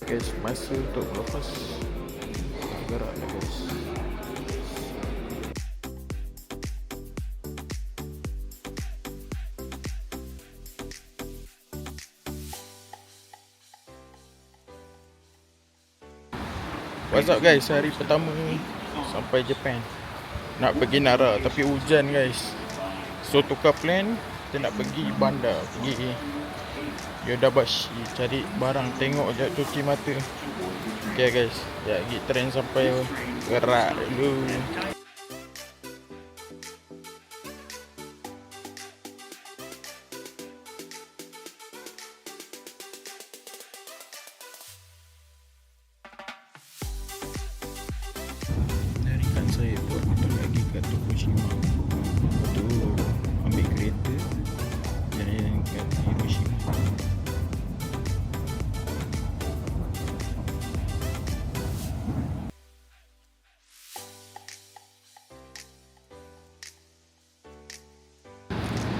Guys, masa untuk melepas gerak lah guys. What's up guys, hari pertama sampai Japan. Nak pergi Nara tapi hujan guys. So tukar plan, kita nak pergi bandar, pergi Yodobashi, cari barang, tengok je, cuci mata. Okay guys, ya pergi train sampai gerak dulu. Narikan saya buat kita lagi kat Tokushima. Lepas tu ambil kereta jalan kat Hiroshima.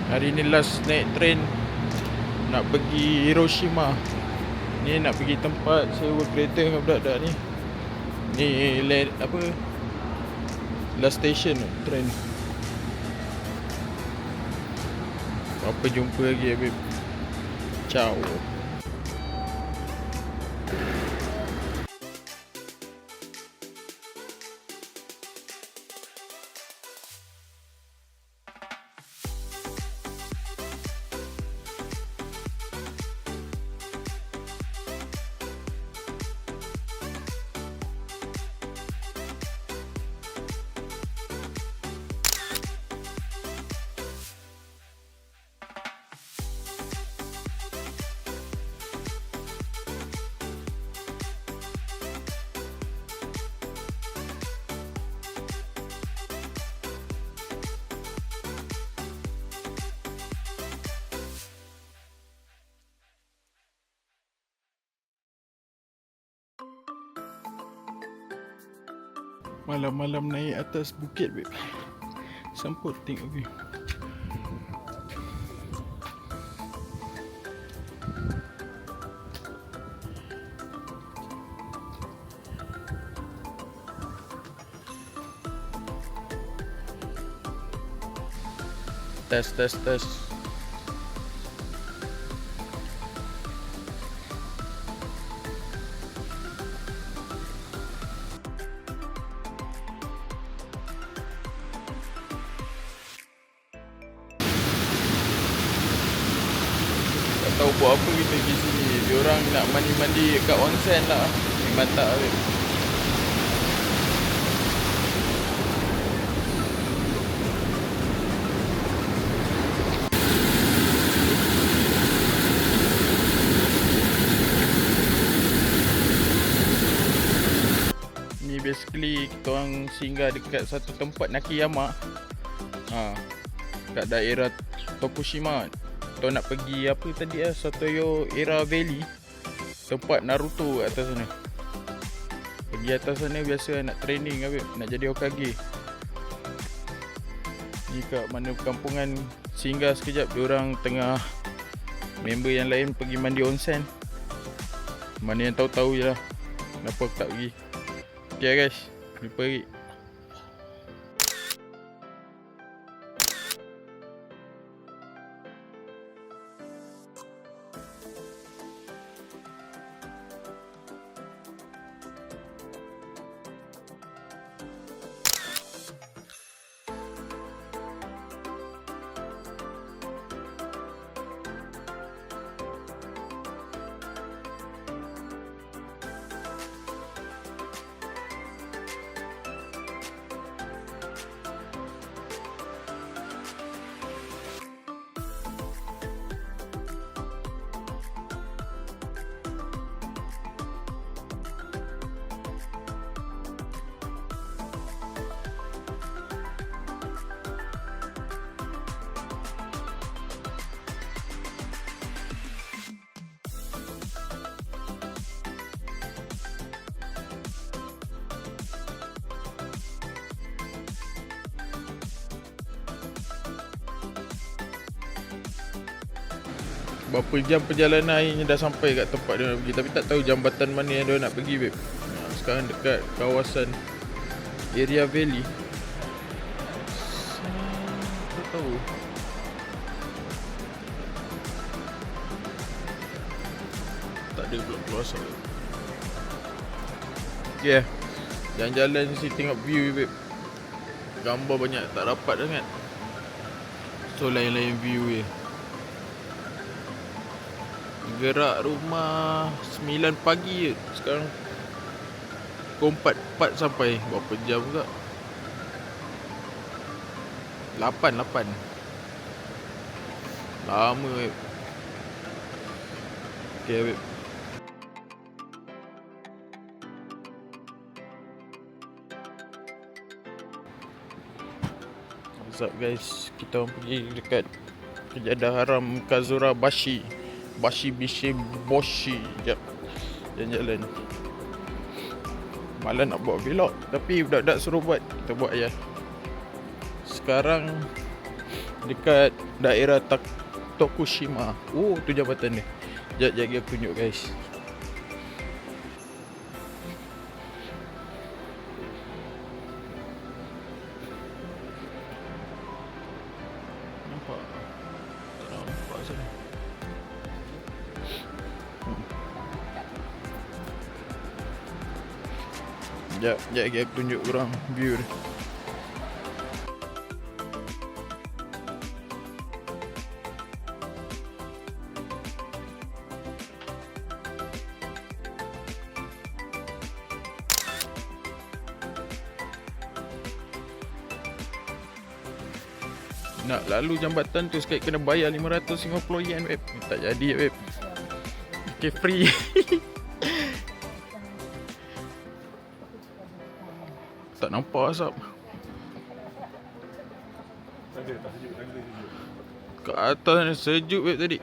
Hari ni last naik train nak pergi Hiroshima. Ni nak pergi tempat sewa kereta dengan budak-budak ni. Ni apa? Last station train. Apa jumpa lagi Habib. Ciao. Malam-malam naik atas bukit babe. Semput tengok view. Tes. Tak tahu buat apa kita pergi sini. Diorang nak mandi-mandi kat onsen lah. Memang tak habis. Ni basically kita orang singgah dekat satu tempat Nakayama. Kat daerah Tokushima. Kita nak pergi apa tadi lah, Sotoyo Era Valley. Tempat Naruto kat atas sana. Pergi atas sana biasa nak training habis, nak jadi Hokage. Ni kat mana perkampungan, singgah sekejap. Diorang tengah member yang lain pergi mandi onsen. Mana yang tahu-tahu je lah kenapa aku tak pergi. Okay guys, jumpa lagi. berapa jam perjalanan akhirnya dah sampai kat tempat dia nak pergi. Tapi tak tahu jambatan mana yang dia nak pergi, babe. Sekarang dekat kawasan area Valley. Tak tahu. Tak ada pula keluar asal. Okay, jalan-jalan sini tengok view, babe. Gambar banyak tak dapat sangat. So lain-lain view je. Gerak rumah 9 pagi je. Sekarang pukul 4 sampai. Berapa jam juga? 8. Lama, babe. Okay, babe. What's up, guys? Kita orang pergi dekat Kejadah Haram Kazura Bashi Bishi Boshi. Sekejap jalan-jalan. Malah nak buat vlog, tapi budak-budak suruh buat, kita buat je. Sekarang dekat daerah Tokushima. Oh, tu jabatan dia. Sekejap aku tunjuk, guys. Nampak? Tak nampak sana. Sekejap aku tunjuk korang view dia. Nak lalu jambatan tu sekali kena bayar 550 yen, web. Tak jadi, web. Okay, free. Tak nampak asap. Kat atas ni sejuk, web, tadi.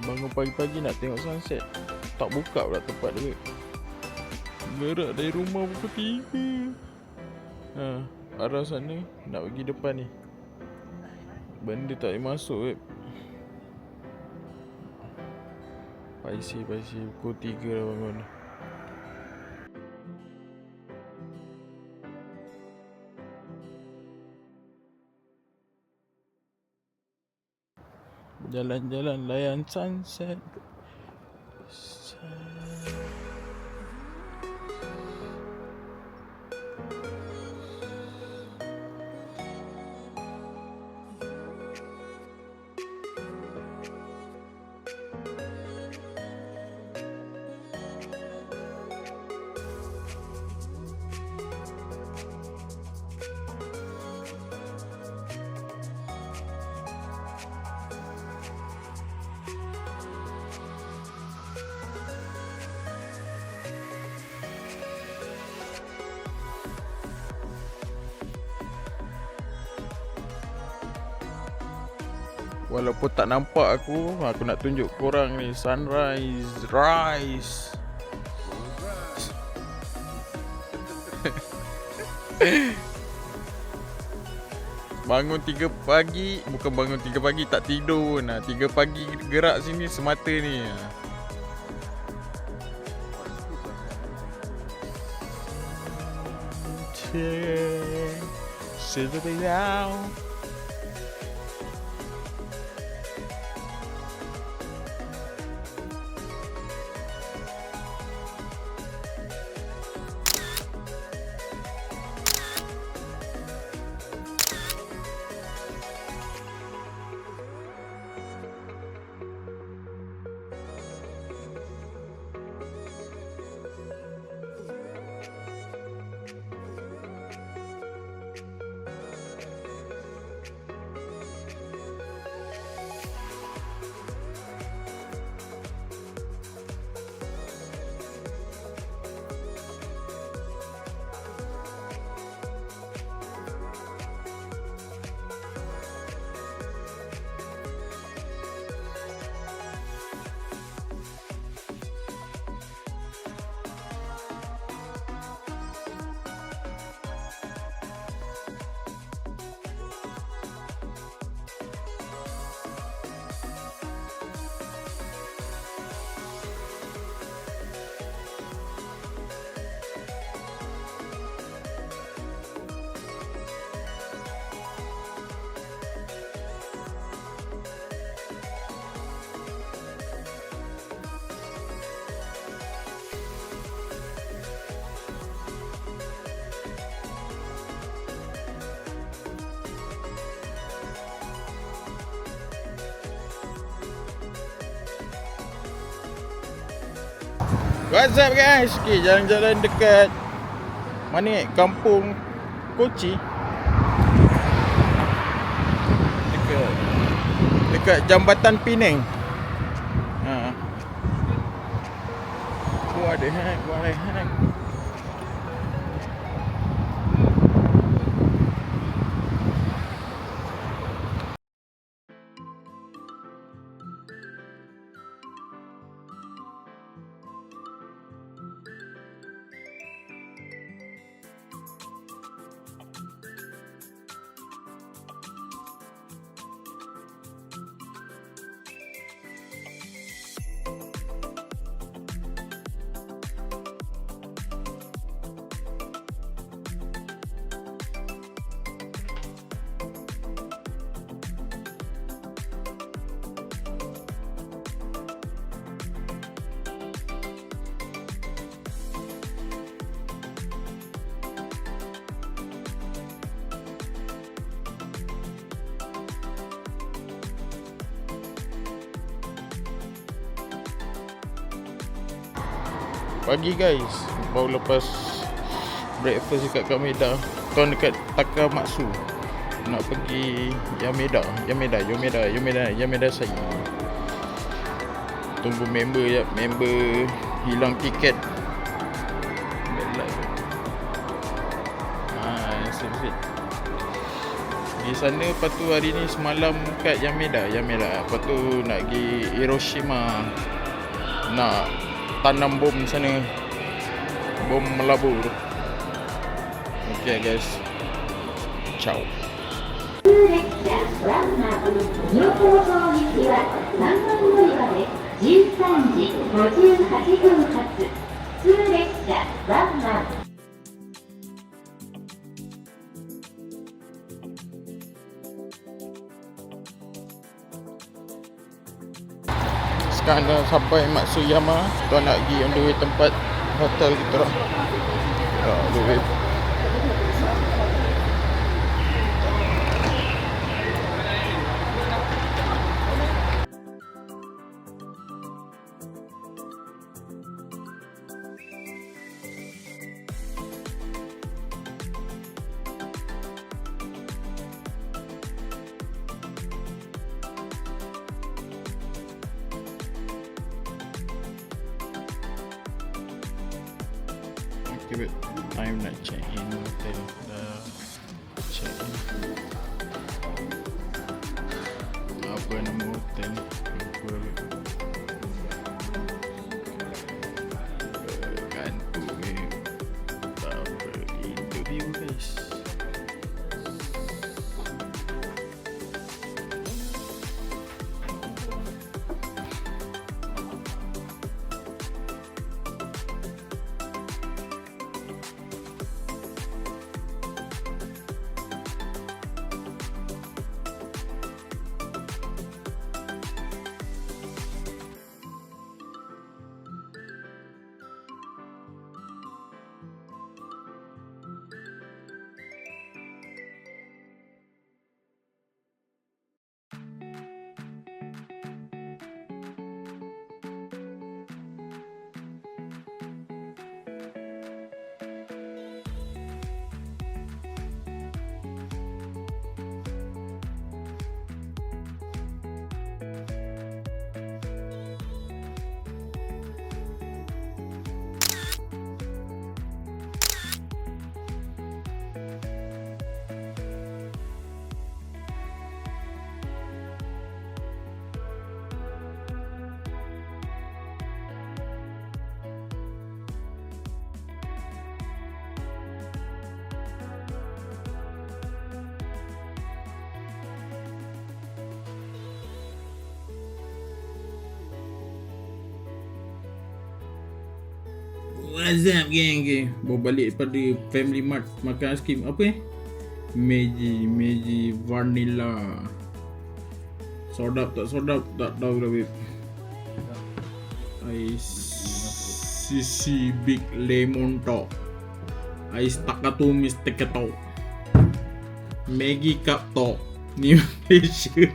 Bangun pagi-pagi nak tengok sunset, tak buka pula tempat dia. Gerak dari rumah pukul 3. Arah sana nak pergi depan ni. Benda tak boleh masuk, web. Paisi pukul 3 dah bangun. Jalan-jalan layan sunset. Walaupun tak nampak aku nak tunjuk korang ni sunrise, rise. Bangun 3 pagi, bukan bangun 3 pagi, tak tidur pun. 3 pagi gerak sini semata ni. Silver down. What's up guys? Okay, jalan-jalan dekat mana ni? Kampung Koci. Dekat Jambatan Penang. What the heck? Pagi guys, baru lepas breakfast dekat Yameda. Tuan dekat Takamatsu. Nak pergi Yameda saya. Tunggu member ya, member hilang tiket. Sedikit. Di sana, lepas tu hari ni semalam kat Yameda. Lepas tu nak pergi Hiroshima. Nak tanam bom sana, bom melabur. Okay guys, ciao. Sekarang dah sampai Matsuyama. Tuan nak pergi on the way tempat hotel kita lah. On the way. Okay, wait. I'm not check-in hotel. Check-in. Apa nama hotel? Lupa. Kantuk ni. Tak apa. Azab geng. Bawa balik daripada Family Mart makan aiskrim apa Meiji vanilla. Sedap tak tahu dah babe. Ais sisi big lemon tok. Ais takatu mistake tok. Maggie cup tok. Ni Malaysia.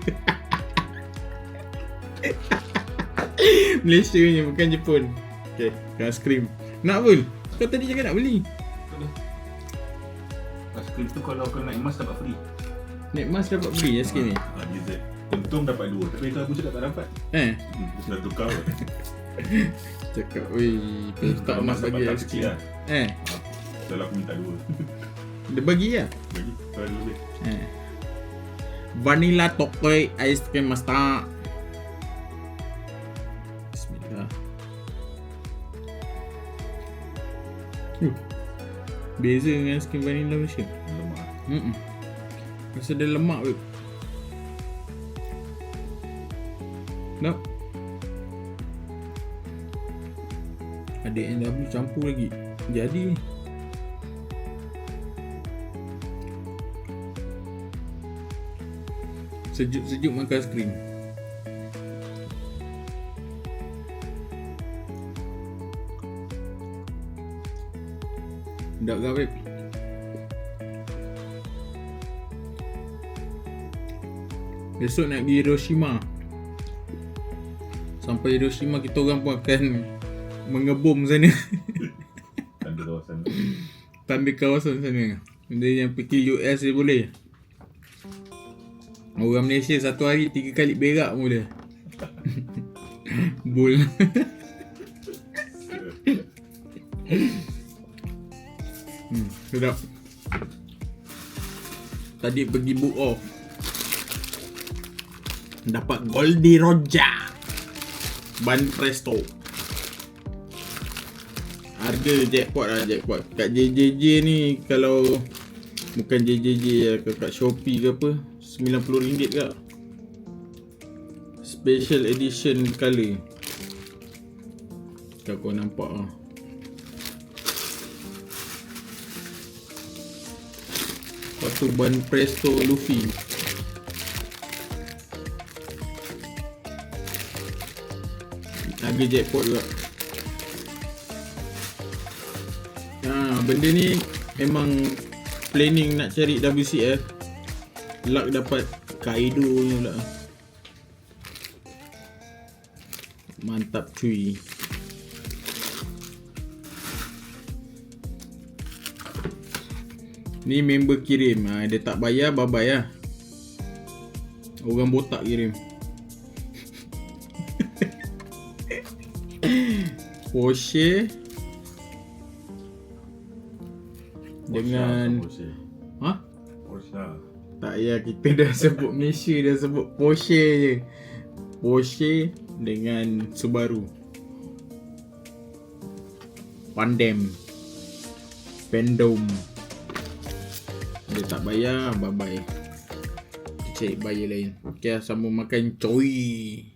Malaysia ni bukan Jepun. Okay, aiskrim. Nak pun? Kau tadi cakap nak beli. Aiskrim tu kalau kau naik mas dapat free. Naik mas dapat beli aiskrim ni? Dessert. Untung dapat 2. Tapi kalau aku cakap tak dapat. Aku sudah tukar. Cakap, oi, tak nak bagi aiskrim. Kalau aku minta 2. Dia bagi lah? Bagi, kalau ada lebih. Vanilla tokai aiskrim master. Bismillah. Beza dengan aiskrim vanilla Malaysia. Lemak. Rasa dia lemak weh. Nak? Ada NW campur lagi. Jadi sejuk-sejuk makan aiskrim. Sedap ke babe? Besok nak pergi Hiroshima. Sampai Hiroshima kita orang pun akan mengebom sana. Tanda kawasan. Tanda kawasan sana. Benda yang pergi US dia boleh. Orang Malaysia satu hari 3 kali berak mula. Bull. Sedap. Tadi pergi book off. Dapat Goldie Roger Ban Presto. Harga jackpot lah, jackpot. Kat JJJ ni kalau bukan JJJ lah, kat Shopee ke apa, RM90 ke. Special edition colour. Kalau kau nampak lah. Lepas tu Ban Presto Luffy. Harga jackpot juga. Benda ni memang planning nak cari WCF. Luck dapat Kaido ni pula. Mantap cuy. Ni member kirim. Dia tak bayar, bye-bye lah. Orang botak kirim. Porsche dengan Porsche. Porsche. Tak payah, kita dah sebut Malaysia, dah sebut Porsche je. Porsche dengan Subaru. Pandem. Pendom. Dia tak bayar, bye-bye. Cari buyer lain. Okay, sambung makan coy.